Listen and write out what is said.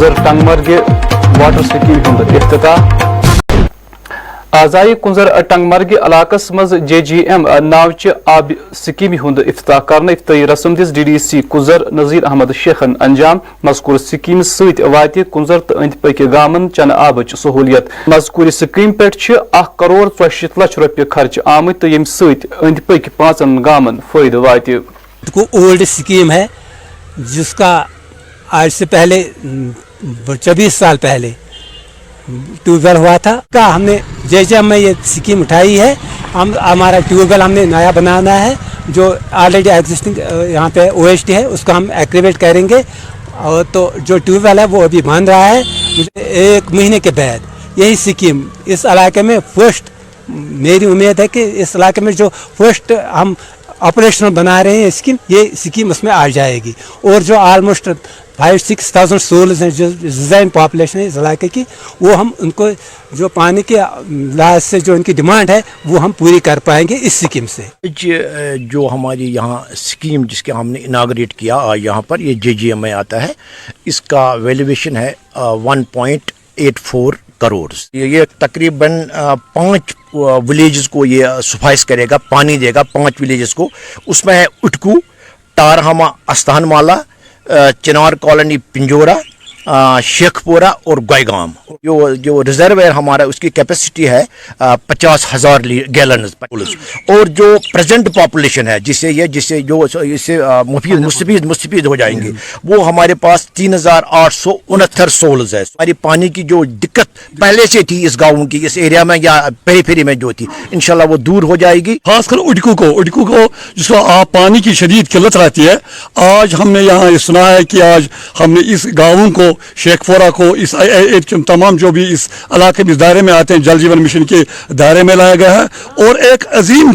कुंजर Tangmarg water scheme हुंद इफ्तिताह। आज़ाई कुंजर Tangmarg इलाकस मज JGM नावच आब स्कीम हुंद इफ्तिताह करने इफ्तिताही रस्म दिस DDC कुंजर नज़ीर अहमद शेखन अंजाम। मज़कूर स्कीम सत वात कुंजर तो अंद पक गामन चन आबच सहूलियत। मज़कूर स्कीम पे 1 करोड़ 64 लाख रुपये खर्च आमत तो यम सत अंद पक 5 गामन फायदे वात। ओल्ड स्कीम है जिसका आज से पहले 24 साल पहले ट्यूबवेल हुआ था का हमने JGM में ये स्कीम उठाई है। हम हमारा ट्यूबवेल हमने नया बनाना है जो ऑलरेडी एग्जिस्टिंग यहाँ पे OST है उसको हम एक्टिवेट करेंगे। और तो जो ट्यूबवेल है वो अभी बन रहा है। मुझे 1 महीने के बाद यही स्कीम इस इलाके में फर्स्ट, मेरी उम्मीद है कि इस इलाके में जो फर्स्ट हम ऑपरेशनल बना रहे हैं स्कीम, ये स्कीम उसमें आ जाएगी। और जो ऑलमोस्ट 5-6,000 सोल्स हैं जो डिज़ाइन पॉपुलेशन है इस इलाके की, वो हम उनको जो पानी के लिहाज से जो उनकी डिमांड है वो हम पूरी कर पाएंगे इस स्कीम से। जो हमारी यहाँ स्कीम जिसके हमने इनाग्रेट किया यहाँ पर, ये JGM में आता है। इसका वैल्यूएशन है 1.84 करोड़। ये तकरीबन 5 विलेजेस को ये सफाइस करेगा, पानी देगा 5 विलेजेस को। उसमें है उटकू, टारहमा, अस्तानमाला, चिनार कॉलोनी, पिंजोरा, शेखपुरा और गोयगाम। जो रिजर्वेयर हमारा उसकी कैपेसिटी है 50,000 गैलन। और जो प्रेजेंट पॉपुलेशन है जिससे जो इससे मुस्तफीद हो जाएंगे वो हमारे पास 3,869 सोल्स है। हमारी पानी की जो दिक्कत पहले से थी इस गाँव की, इस एरिया में या पेरीफेरी में जो थी, इंशाल्लाह वो दूर हो जाएगी। खासकर उडकू को जिसको पानी की शदीद किल्लत रहती है। आज हमने यहाँ सुना है कि आज हमने इस गाँवों को, शेखपुरा को, इस तमाम जो भी इस इलाके में इस दायरे में आते हैं, जल जीवन मिशन के दायरे में लाया गया है। और एक अजीम